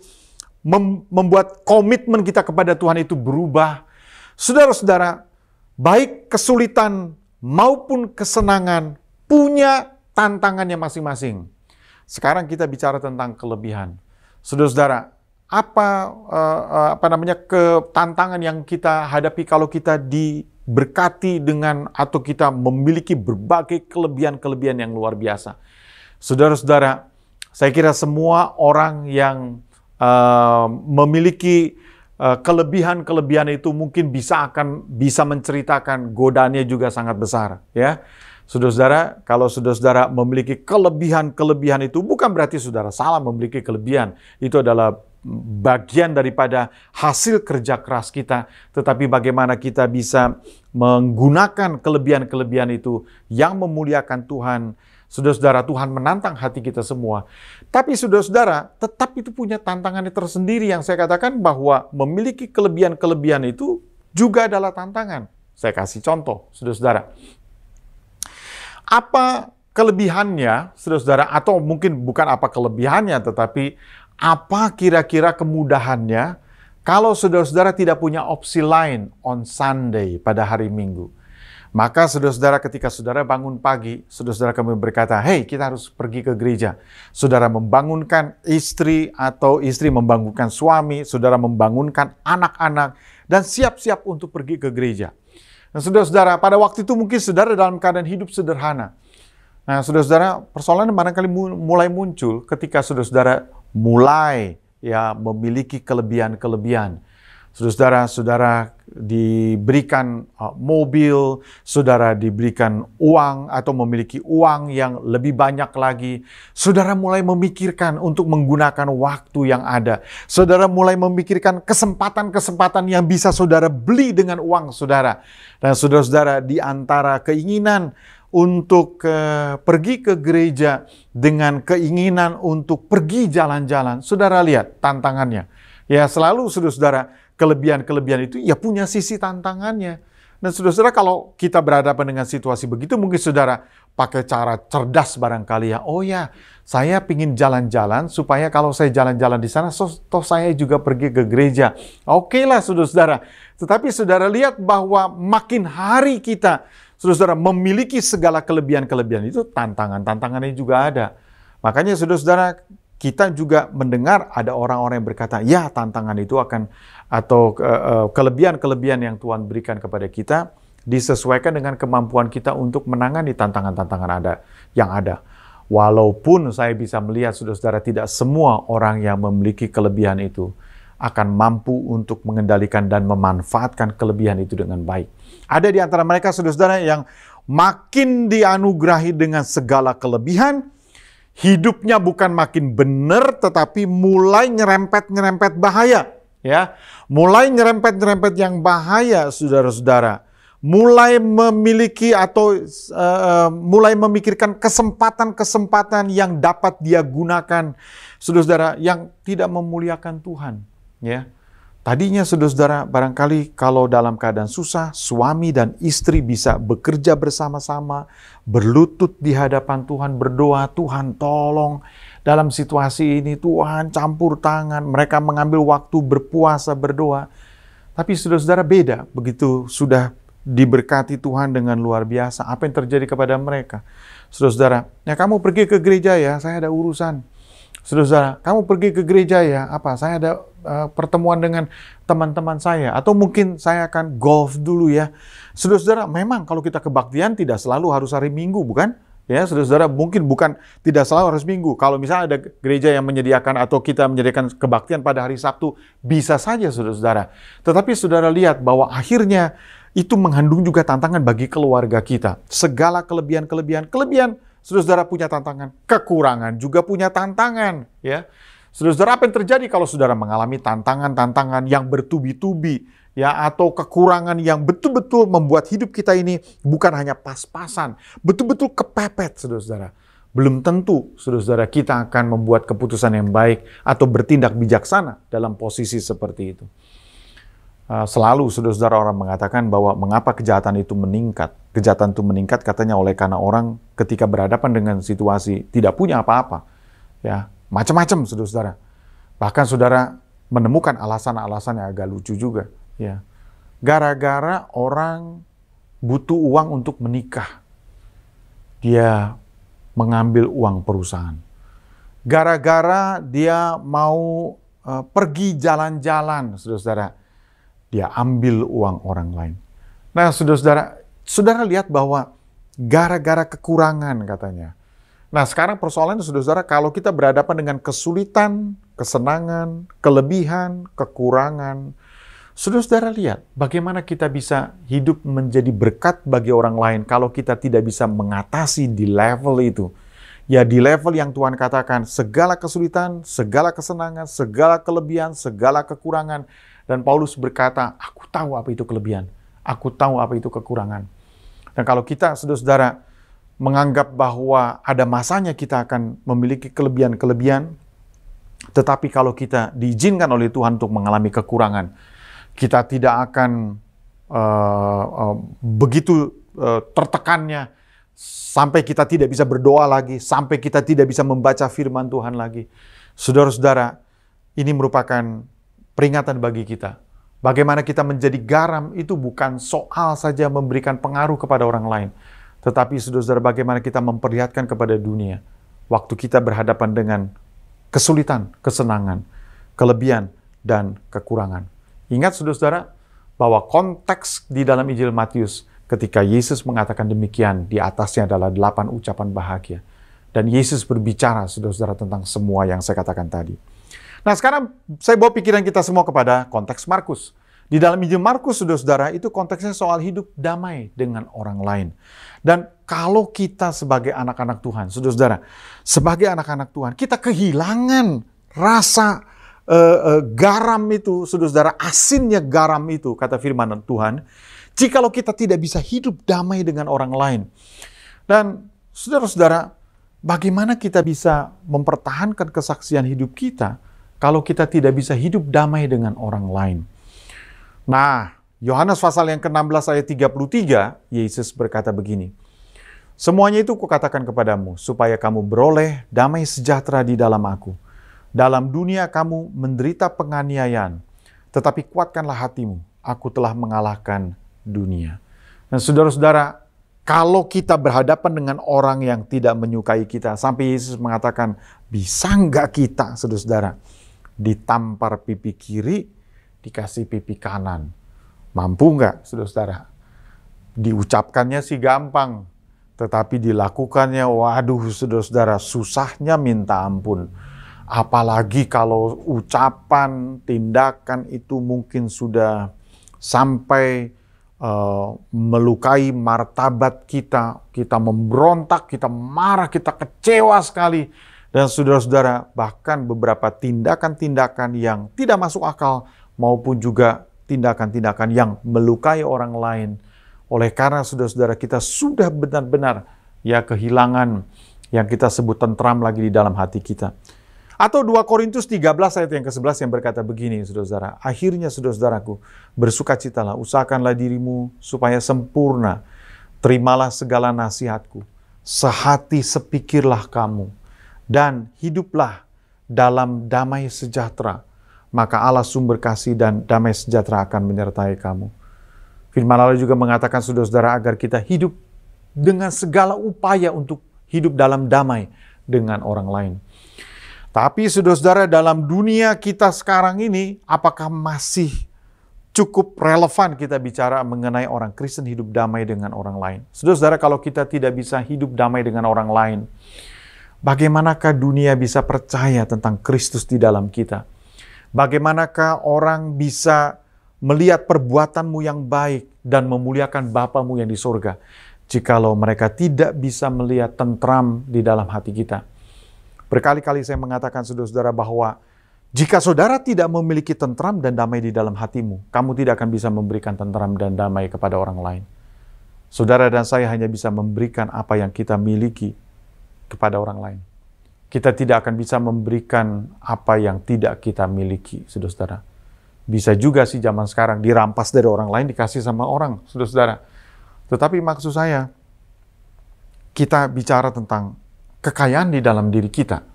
membuat komitmen kita kepada Tuhan itu berubah. Saudara-saudara, baik kesulitan maupun kesenangan punya tantangannya masing-masing. Sekarang kita bicara tentang kelebihan. Saudara-saudara, apa namanya tantangan yang kita hadapi kalau kita diberkati dengan atau kita memiliki berbagai kelebihan-kelebihan yang luar biasa. Saudara-saudara, saya kira semua orang yang memiliki kelebihan-kelebihan itu mungkin bisa menceritakan godaannya juga sangat besar, ya. Saudara-saudara, kalau saudara-saudara memiliki kelebihan-kelebihan itu bukan berarti saudara salah memiliki kelebihan. Itu adalah bagian daripada hasil kerja keras kita, tetapi bagaimana kita bisa menggunakan kelebihan-kelebihan itu yang memuliakan Tuhan. Saudara-saudara, Tuhan menantang hati kita semua. Tapi saudara-saudara, tetap itu punya tantangannya tersendiri yang saya katakan bahwa memiliki kelebihan-kelebihan itu juga adalah tantangan. Saya kasih contoh, saudara-saudara. Apa kelebihannya, saudara-saudara, atau mungkin bukan apa kelebihannya, tetapi apa kira-kira kemudahannya kalau saudara-saudara tidak punya opsi lain on Sunday pada hari Minggu. Maka saudara-saudara, ketika saudara bangun pagi, saudara-saudara kami berkata, hey, kita harus pergi ke gereja. Saudara membangunkan istri atau istri membangunkan suami, saudara membangunkan anak-anak, dan siap-siap untuk pergi ke gereja. Nah, saudara-saudara, pada waktu itu mungkin saudara dalam keadaan hidup sederhana. Nah, saudara-saudara, persoalan barangkali mulai muncul ketika saudara-saudara mulai memiliki kelebihan-kelebihan. Saudara-saudara diberikan mobil, saudara diberikan uang atau memiliki uang yang lebih banyak lagi. Saudara mulai memikirkan untuk menggunakan waktu yang ada. Saudara mulai memikirkan kesempatan-kesempatan yang bisa saudara beli dengan uang saudara. Dan saudara-saudara, di antara keinginan untuk pergi ke gereja dengan keinginan untuk pergi jalan-jalan, saudara lihat tantangannya. Ya, selalu saudara-saudara, kelebihan-kelebihan itu ya punya sisi tantangannya. Dan saudara-saudara, kalau kita berhadapan dengan situasi begitu, mungkin saudara pakai cara cerdas barangkali ya. Oh ya, saya pingin jalan-jalan supaya kalau saya jalan-jalan di sana, toh saya juga pergi ke gereja. Oke lah saudara-saudara. Tetapi saudara lihat bahwa makin hari kita, saudara-saudara, memiliki segala kelebihan-kelebihan itu, tantangannya juga ada. Makanya saudara-saudara, kita juga mendengar ada orang-orang yang berkata, ya tantangan itu akan, atau kelebihan-kelebihan yang Tuhan berikan kepada kita disesuaikan dengan kemampuan kita untuk menangani tantangan-tantangan yang ada. Walaupun saya bisa melihat, saudara-saudara, tidak semua orang yang memiliki kelebihan itu akan mampu untuk mengendalikan dan memanfaatkan kelebihan itu dengan baik. Ada di antara mereka, saudara-saudara, yang makin dianugerahi dengan segala kelebihan, hidupnya bukan makin benar, tetapi mulai nyerempet-nyerempet bahaya. Ya, mulai nyerempet-nyerempet yang bahaya, saudara-saudara. Mulai memiliki atau mulai memikirkan kesempatan-kesempatan yang dapat dia gunakan, saudara-saudara, yang tidak memuliakan Tuhan. Ya, tadinya saudara-saudara, barangkali kalau dalam keadaan susah, suami dan istri bisa bekerja bersama-sama, berlutut di hadapan Tuhan, berdoa, Tuhan tolong. Dalam situasi ini Tuhan campur tangan, mereka mengambil waktu berpuasa, berdoa. Tapi saudara-saudara, beda begitu sudah diberkati Tuhan dengan luar biasa. Apa yang terjadi kepada mereka? Saudara-saudara, ya kamu pergi ke gereja ya, saya ada urusan. Saudara-saudara, kamu pergi ke gereja ya, saya ada pertemuan dengan teman-teman saya. Atau mungkin saya akan golf dulu ya. Saudara-saudara, memang kalau kita kebaktian tidak selalu harus hari Minggu, bukan? Ya, saudara-saudara, mungkin bukan tidak selalu harus Minggu. Kalau misalnya ada gereja yang menyediakan atau kita menyediakan kebaktian pada hari Sabtu, bisa saja saudara-saudara. Tetapi saudara lihat bahwa akhirnya itu mengandung juga tantangan bagi keluarga kita. Segala kelebihan, saudara-saudara punya tantangan. Kekurangan juga punya tantangan, ya. Saudara-saudara, apa yang terjadi kalau saudara mengalami tantangan-tantangan yang bertubi-tubi, ya, atau kekurangan yang betul-betul membuat hidup kita ini bukan hanya pas-pasan, betul-betul kepepet, saudara-saudara. Belum tentu, saudara-saudara, kita akan membuat keputusan yang baik atau bertindak bijaksana dalam posisi seperti itu. Selalu, saudara-saudara, orang mengatakan bahwa mengapa kejahatan itu meningkat. Kejahatan itu meningkat katanya karena orang ketika berhadapan dengan situasi tidak punya apa-apa, ya. Macam-macam, saudara-saudara. Bahkan saudara menemukan alasan-alasan yang agak lucu juga. Ya, gara-gara orang butuh uang untuk menikah, dia mengambil uang perusahaan. Gara-gara dia mau pergi jalan-jalan, saudara-saudara, dia ambil uang orang lain. Nah, saudara-saudara, saudara lihat bahwa gara-gara kekurangan katanya. Nah, sekarang persoalannya, saudara-saudara, kalau kita berhadapan dengan kesulitan, kesenangan, kelebihan, kekurangan, saudara-saudara lihat bagaimana kita bisa hidup menjadi berkat bagi orang lain kalau kita tidak bisa mengatasi di level itu. Ya, di level yang Tuhan katakan, segala kesulitan, segala kesenangan, segala kelebihan, segala kekurangan. Dan Paulus berkata, aku tahu apa itu kelebihan, aku tahu apa itu kekurangan. Dan kalau kita, saudara-saudara, menganggap bahwa ada masanya kita akan memiliki kelebihan-kelebihan, tetapi kalau kita diizinkan oleh Tuhan untuk mengalami kekurangan, kita tidak akan begitu tertekannya sampai kita tidak bisa berdoa lagi, sampai kita tidak bisa membaca firman Tuhan lagi. Saudara-saudara, ini merupakan peringatan bagi kita. Bagaimana kita menjadi garam itu bukan soal saja memberikan pengaruh kepada orang lain, tetapi saudara-saudara, bagaimana kita memperlihatkan kepada dunia waktu kita berhadapan dengan kesulitan, kesenangan, kelebihan, dan kekurangan. Ingat saudara-saudara, bahwa konteks di dalam Injil Matius ketika Yesus mengatakan demikian, di atasnya adalah 8 ucapan bahagia. Dan Yesus berbicara, saudara-saudara, tentang semua yang saya katakan tadi. Nah, sekarang saya bawa pikiran kita semua kepada konteks Markus. Di dalam Injil Markus, saudara-saudara, itu konteksnya soal hidup damai dengan orang lain. Dan kalau kita sebagai anak-anak Tuhan, saudara-saudara, sebagai anak-anak Tuhan, kita kehilangan rasa garam itu, saudara-saudara, asinnya garam itu, kata firman Tuhan, jikalau kita tidak bisa hidup damai dengan orang lain. Dan saudara-saudara, bagaimana kita bisa mempertahankan kesaksian hidup kita kalau kita tidak bisa hidup damai dengan orang lain? Nah, Yohanes pasal yang ke-16 ayat 33, Yesus berkata begini, semuanya itu kukatakan kepadamu, supaya kamu beroleh damai sejahtera di dalam aku. Dalam dunia kamu menderita penganiayaan, tetapi kuatkanlah hatimu, aku telah mengalahkan dunia. Dan saudara-saudara, kalau kita berhadapan dengan orang yang tidak menyukai kita, sampai Yesus mengatakan, bisa nggak kita, saudara-saudara, ditampar pipi kiri, dikasih pipi kanan. Mampu nggak, saudara-saudara? Diucapkannya sih gampang, tetapi dilakukannya, waduh, saudara-saudara, susahnya minta ampun. Apalagi kalau ucapan, tindakan itu mungkin sudah sampai melukai martabat kita. Kita memberontak, kita marah, kita kecewa sekali. Dan saudara-saudara, bahkan beberapa tindakan-tindakan yang tidak masuk akal, maupun juga tindakan-tindakan yang melukai orang lain. Oleh karena saudara-saudara, kita sudah benar-benar ya kehilangan yang kita sebut tentram lagi di dalam hati kita. Atau 2 Korintus 13 ayat yang ke-11 yang berkata begini, saudara-saudara, akhirnya saudara-saudaraku, bersukacitalah, usahakanlah dirimu supaya sempurna, terimalah segala nasihatku, sehati sepikirlah kamu, dan hiduplah dalam damai sejahtera, maka Allah sumber kasih dan damai sejahtera akan menyertai kamu. Firman Allah juga mengatakan, saudara-saudara, agar kita hidup dengan segala upaya untuk hidup dalam damai dengan orang lain. Tapi saudara-saudara, dalam dunia kita sekarang ini, apakah masih cukup relevan kita bicara mengenai orang Kristen hidup damai dengan orang lain. Saudara-saudara, kalau kita tidak bisa hidup damai dengan orang lain, bagaimanakah dunia bisa percaya tentang Kristus di dalam kita? Bagaimanakah orang bisa melihat perbuatanmu yang baik dan memuliakan Bapamu yang di surga, jikalau mereka tidak bisa melihat tentram di dalam hati kita? Berkali-kali saya mengatakan, saudara-saudara, bahwa jika saudara tidak memiliki tentram dan damai di dalam hatimu, kamu tidak akan bisa memberikan tentram dan damai kepada orang lain. Saudara dan saya hanya bisa memberikan apa yang kita miliki kepada orang lain. Kita tidak akan bisa memberikan apa yang tidak kita miliki, saudara-saudara. Bisa juga sih zaman sekarang dirampas dari orang lain, dikasih sama orang, saudara-saudara. Tetapi maksud saya, kita bicara tentang kekayaan di dalam diri kita.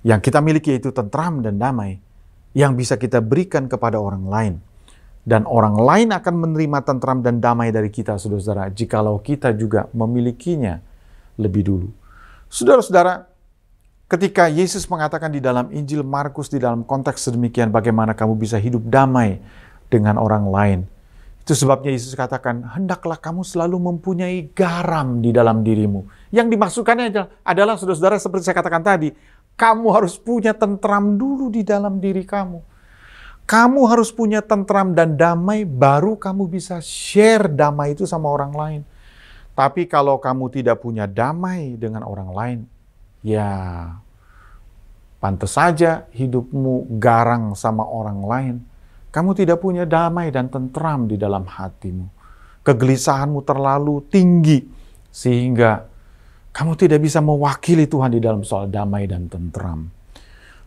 Yang kita miliki itu tentram dan damai, yang bisa kita berikan kepada orang lain. Dan orang lain akan menerima tentram dan damai dari kita, saudara-saudara, jikalau kita juga memilikinya lebih dulu. Saudara-saudara, ketika Yesus mengatakan di dalam Injil Markus, di dalam konteks sedemikian, bagaimana kamu bisa hidup damai dengan orang lain. Itu sebabnya Yesus katakan, hendaklah kamu selalu mempunyai garam di dalam dirimu. Yang dimaksudkannya adalah, saudara-saudara, seperti saya katakan tadi, kamu harus punya tentram dulu di dalam diri kamu. Kamu harus punya tentram dan damai, baru kamu bisa share damai itu sama orang lain. Tapi kalau kamu tidak punya damai dengan orang lain, ya pantas saja hidupmu garang sama orang lain. Kamu tidak punya damai dan tentram di dalam hatimu. Kegelisahanmu terlalu tinggi, sehingga kamu tidak bisa mewakili Tuhan di dalam soal damai dan tentram.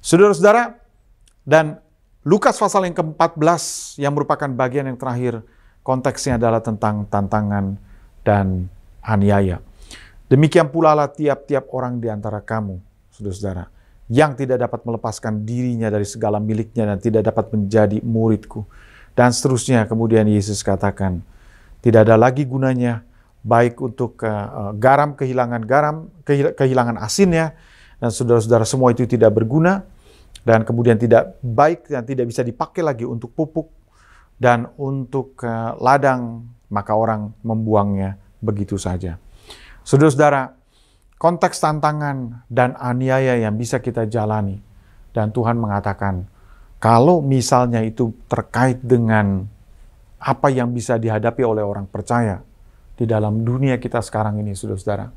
Saudara-saudara, dan Lukas pasal yang ke-14 yang merupakan bagian yang terakhir, konteksnya adalah tentang tantangan dan aniaya. Demikian pula lah tiap-tiap orang di antara kamu, saudara-saudara, yang tidak dapat melepaskan dirinya dari segala miliknya dan tidak dapat menjadi muridku. Dan seterusnya, kemudian Yesus katakan, tidak ada lagi gunanya baik untuk garam, kehilangan asinnya, dan saudara-saudara semua itu tidak berguna, dan kemudian tidak baik dan tidak bisa dipakai lagi untuk pupuk dan untuk ladang, maka orang membuangnya begitu saja. Saudara-saudara, konteks tantangan dan aniaya yang bisa kita jalani, dan Tuhan mengatakan, kalau misalnya itu terkait dengan apa yang bisa dihadapi oleh orang percaya, di dalam dunia kita sekarang ini, saudara-saudara.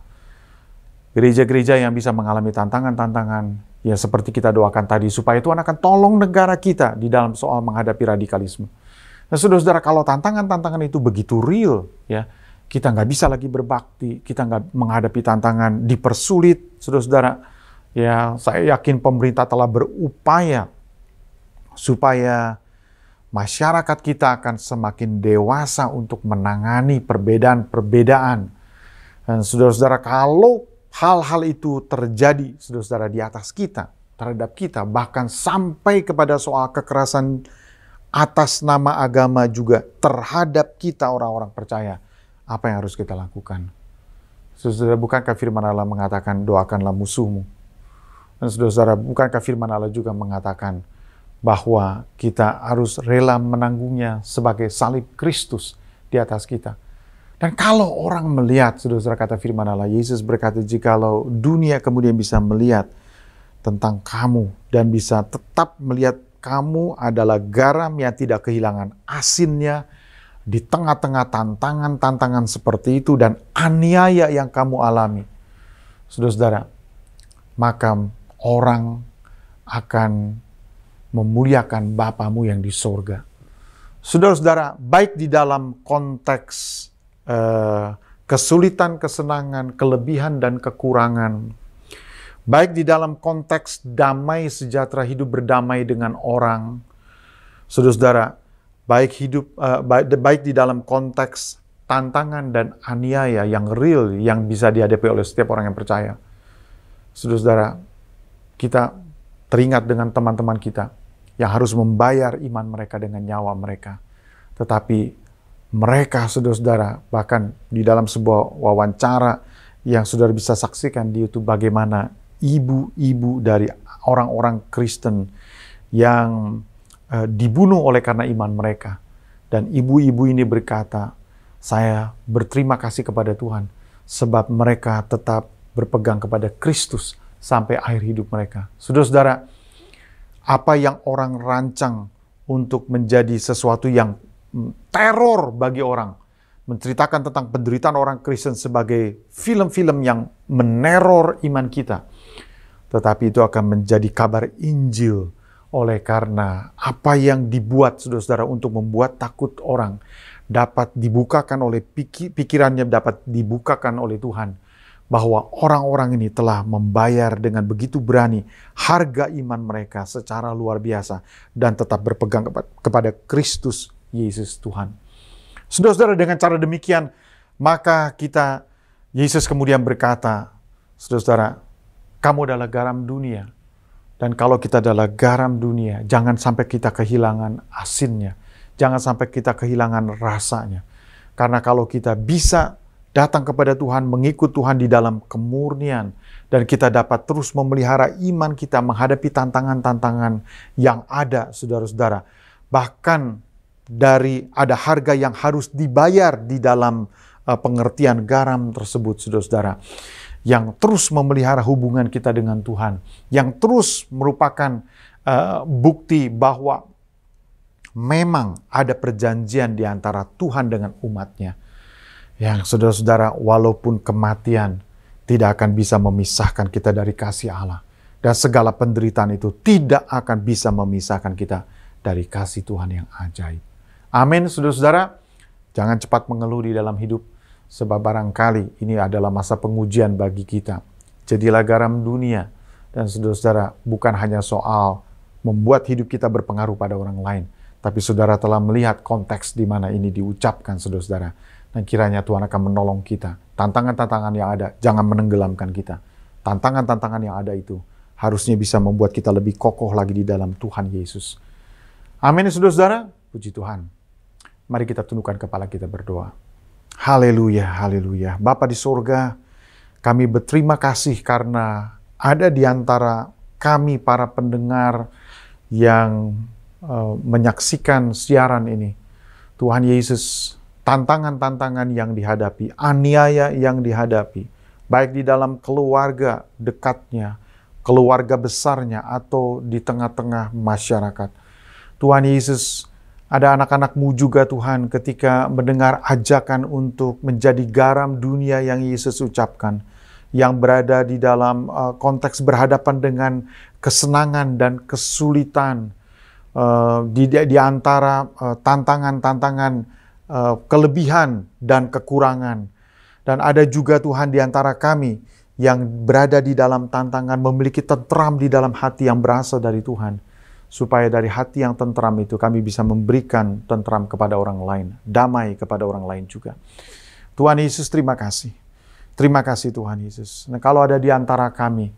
Gereja-gereja yang bisa mengalami tantangan-tantangan, ya seperti kita doakan tadi, supaya Tuhan akan tolong negara kita di dalam soal menghadapi radikalisme. Nah, saudara-saudara, kalau tantangan-tantangan itu begitu real, ya kita nggak bisa lagi berbakti, kita nggak menghadapi tantangan, dipersulit, saudara-saudara. Ya, saya yakin pemerintah telah berupaya supaya masyarakat kita akan semakin dewasa untuk menangani perbedaan-perbedaan. Dan saudara-saudara, kalau hal-hal itu terjadi, saudara-saudara, di atas kita, terhadap kita, bahkan sampai kepada soal kekerasan atas nama agama juga terhadap kita orang-orang percaya, apa yang harus kita lakukan? Saudara, bukankah firman Allah mengatakan, doakanlah musuhmu? Dan saudara-saudara, bukankah firman Allah juga mengatakan, bahwa kita harus rela menanggungnya sebagai salib Kristus di atas kita. Dan kalau orang melihat, saudara-saudara, kata firman Allah, Yesus berkata, jikalau dunia kemudian bisa melihat tentang kamu dan bisa tetap melihat kamu adalah garam yang tidak kehilangan asinnya di tengah-tengah tantangan-tantangan seperti itu dan aniaya yang kamu alami, saudara-saudara, maka orang akan memuliakan Bapamu yang di surga. Saudara-saudara, baik di dalam konteks kesulitan, kesenangan, kelebihan, dan kekurangan, baik di dalam konteks damai sejahtera, hidup berdamai dengan orang, saudara-saudara, baik di dalam konteks tantangan dan aniaya yang real, yang bisa dihadapi oleh setiap orang yang percaya. Saudara-saudara, kita teringat dengan teman-teman kita yang harus membayar iman mereka dengan nyawa mereka. Tetapi mereka, saudara-saudara, bahkan di dalam sebuah wawancara yang saudara bisa saksikan di YouTube, bagaimana ibu-ibu dari orang-orang Kristen yang dibunuh oleh karena iman mereka. Dan ibu-ibu ini berkata, saya berterima kasih kepada Tuhan sebab mereka tetap berpegang kepada Kristus sampai akhir hidup mereka. Saudara-saudara, apa yang orang rancang untuk menjadi sesuatu yang teror bagi orang, menceritakan tentang penderitaan orang Kristen sebagai film-film yang meneror iman kita, tetapi itu akan menjadi kabar Injil oleh karena apa yang dibuat saudara-saudara untuk membuat takut orang dapat dibukakan oleh pikirannya, dapat dibukakan oleh Tuhan, bahwa orang-orang ini telah membayar dengan begitu berani harga iman mereka secara luar biasa dan tetap berpegang kepada Kristus Yesus Tuhan. Saudara-saudara, dengan cara demikian maka Yesus kemudian berkata, saudara-saudara, kamu adalah garam dunia. Dan kalau kita adalah garam dunia, jangan sampai kita kehilangan asinnya. Jangan sampai kita kehilangan rasanya. Karena kalau kita bisa datang kepada Tuhan, mengikut Tuhan di dalam kemurnian, dan kita dapat terus memelihara iman kita menghadapi tantangan-tantangan yang ada, saudara-saudara. Bahkan ada harga yang harus dibayar di dalam pengertian garam tersebut, saudara-saudara. Yang terus memelihara hubungan kita dengan Tuhan, yang terus merupakan bukti bahwa memang ada perjanjian di antara Tuhan dengan umatnya. Yang saudara-saudara, walaupun kematian tidak akan bisa memisahkan kita dari kasih Allah, dan segala penderitaan itu tidak akan bisa memisahkan kita dari kasih Tuhan yang ajaib. Amin, saudara-saudara. Jangan cepat mengeluh di dalam hidup, sebab barangkali ini adalah masa pengujian bagi kita. Jadilah garam dunia. Dan saudara-saudara, bukan hanya soal membuat hidup kita berpengaruh pada orang lain, tapi saudara telah melihat konteks di mana ini diucapkan, saudara-saudara. Dan kiranya Tuhan akan menolong kita. Tantangan-tantangan yang ada, jangan menenggelamkan kita. Tantangan-tantangan yang ada itu harusnya bisa membuat kita lebih kokoh lagi di dalam Tuhan Yesus. Amin, saudara-saudara. Puji Tuhan. Mari kita tundukkan kepala kita berdoa. Haleluya, haleluya. Bapa di surga, kami berterima kasih karena ada di antara kami para pendengar yang menyaksikan siaran ini. Tuhan Yesus, tantangan-tantangan yang dihadapi, aniaya yang dihadapi, baik di dalam keluarga dekatnya, keluarga besarnya, atau di tengah-tengah masyarakat. Tuhan Yesus, ada anak-anak-Mu juga Tuhan ketika mendengar ajakan untuk menjadi garam dunia yang Yesus ucapkan, yang berada di dalam konteks berhadapan dengan kesenangan dan kesulitan, di antara tantangan-tantangan, kelebihan dan kekurangan. Dan ada juga Tuhan di antara kami yang berada di dalam tantangan, memiliki tentram di dalam hati yang berasal dari Tuhan. Supaya dari hati yang tentram itu kami bisa memberikan tentram kepada orang lain, damai kepada orang lain juga. Tuhan Yesus, terima kasih. Terima kasih Tuhan Yesus. Nah, kalau ada di antara kami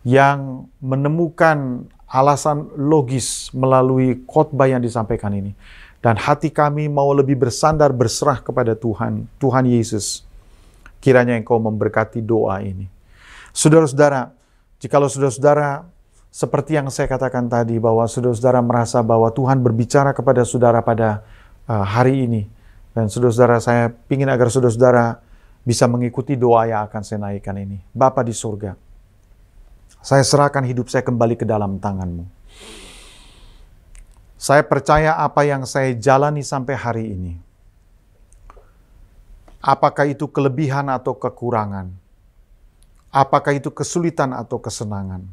yang menemukan alasan logis melalui khotbah yang disampaikan ini, dan hati kami mau lebih bersandar berserah kepada Tuhan, Tuhan Yesus, kiranya Engkau memberkati doa ini. Saudara-saudara, jikalau saudara-saudara seperti yang saya katakan tadi, bahwa saudara-saudara merasa bahwa Tuhan berbicara kepada saudara pada hari ini. Dan saudara-saudara, saya ingin agar saudara-saudara bisa mengikuti doa yang akan saya naikkan ini. Bapa di surga, saya serahkan hidup saya kembali ke dalam tangan-Mu. Saya percaya apa yang saya jalani sampai hari ini, apakah itu kelebihan atau kekurangan, apakah itu kesulitan atau kesenangan,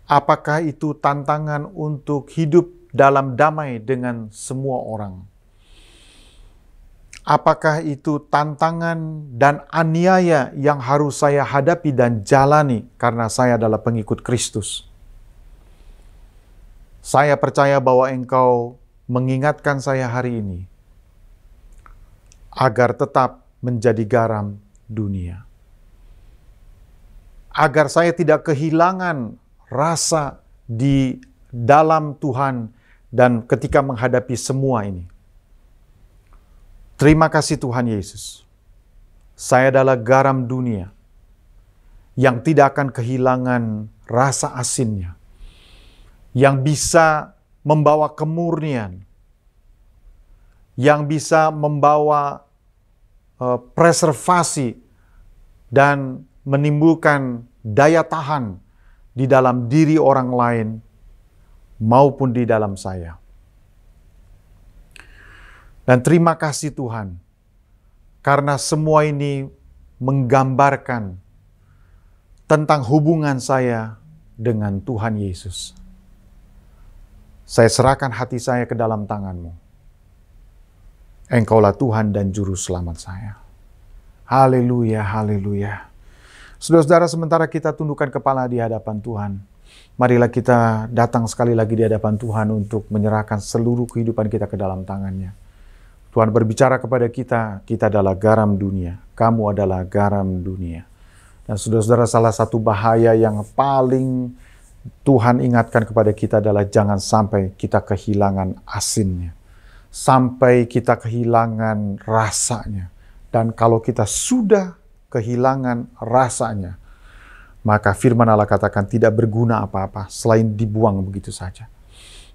apakah itu tantangan untuk hidup dalam damai dengan semua orang? Apakah itu tantangan dan aniaya yang harus saya hadapi dan jalani karena saya adalah pengikut Kristus? Saya percaya bahwa Engkau mengingatkan saya hari ini agar tetap menjadi garam dunia. Agar saya tidak kehilangan rasa di dalam Tuhan dan ketika menghadapi semua ini. Terima kasih Tuhan Yesus. Saya adalah garam dunia yang tidak akan kehilangan rasa asinnya, yang bisa membawa kemurnian, yang bisa membawa preservasi dan menimbulkan daya tahan di dalam diri orang lain maupun di dalam saya. Dan terima kasih Tuhan, karena semua ini menggambarkan tentang hubungan saya dengan Tuhan Yesus. Saya serahkan hati saya ke dalam tangan-Mu. Engkaulah Tuhan dan Juru Selamat saya. Haleluya, haleluya. Saudara-saudara, sementara kita tundukkan kepala di hadapan Tuhan, marilah kita datang sekali lagi di hadapan Tuhan untuk menyerahkan seluruh kehidupan kita ke dalam tangan-Nya. Tuhan berbicara kepada kita, kita adalah garam dunia, kamu adalah garam dunia. Dan saudara-saudara, salah satu bahaya yang paling Tuhan ingatkan kepada kita adalah jangan sampai kita kehilangan asinnya, sampai kita kehilangan rasanya. Dan kalau kita sudah kehilangan rasanya, maka firman Allah katakan tidak berguna apa-apa selain dibuang begitu saja.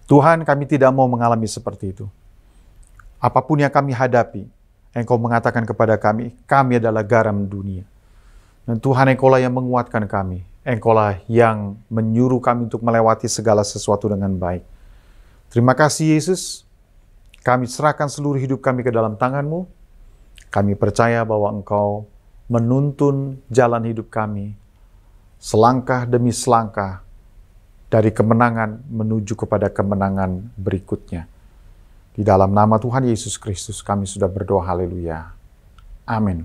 Tuhan, kami tidak mau mengalami seperti itu. Apapun yang kami hadapi, Engkau mengatakan kepada kami, kami adalah garam dunia. Dan Tuhan, Engkaulah yang menguatkan kami. Engkaulah yang menyuruh kami untuk melewati segala sesuatu dengan baik. Terima kasih Yesus. Kami serahkan seluruh hidup kami ke dalam tangan-Mu. Kami percaya bahwa Engkau menuntun jalan hidup kami selangkah demi selangkah dari kemenangan menuju kepada kemenangan berikutnya. Di dalam nama Tuhan Yesus Kristus kami sudah berdoa, haleluya. Amin.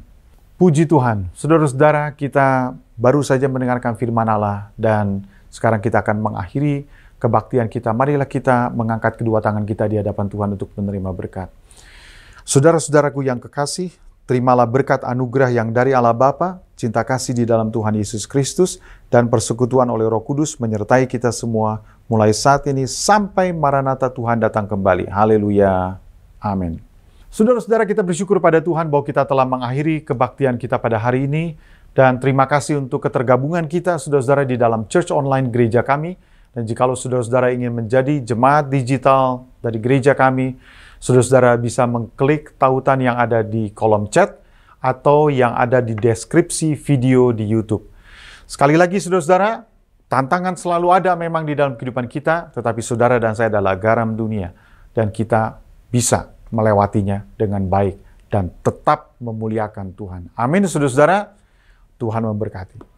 Puji Tuhan, saudara-saudara, kita baru saja mendengarkan firman Allah dan sekarang kita akan mengakhiri kebaktian kita. Marilah kita mengangkat kedua tangan kita di hadapan Tuhan untuk menerima berkat. Saudara-saudaraku yang kekasih, terimalah berkat anugerah yang dari Allah Bapa, cinta kasih di dalam Tuhan Yesus Kristus, dan persekutuan oleh Roh Kudus menyertai kita semua mulai saat ini sampai Maranatha Tuhan datang kembali. Haleluya. Amin. Saudara-saudara, kita bersyukur pada Tuhan bahwa kita telah mengakhiri kebaktian kita pada hari ini. Dan terima kasih untuk ketergabungan kita, saudara-saudara, di dalam church online gereja kami. Dan jikalau saudara-saudara ingin menjadi jemaat digital dari gereja kami, saudara-saudara bisa mengklik tautan yang ada di kolom chat atau yang ada di deskripsi video di YouTube. Sekali lagi saudara-saudara, tantangan selalu ada memang di dalam kehidupan kita, tetapi saudara dan saya adalah garam dunia dan kita bisa melewatinya dengan baik dan tetap memuliakan Tuhan. Amin saudara-saudara, Tuhan memberkati.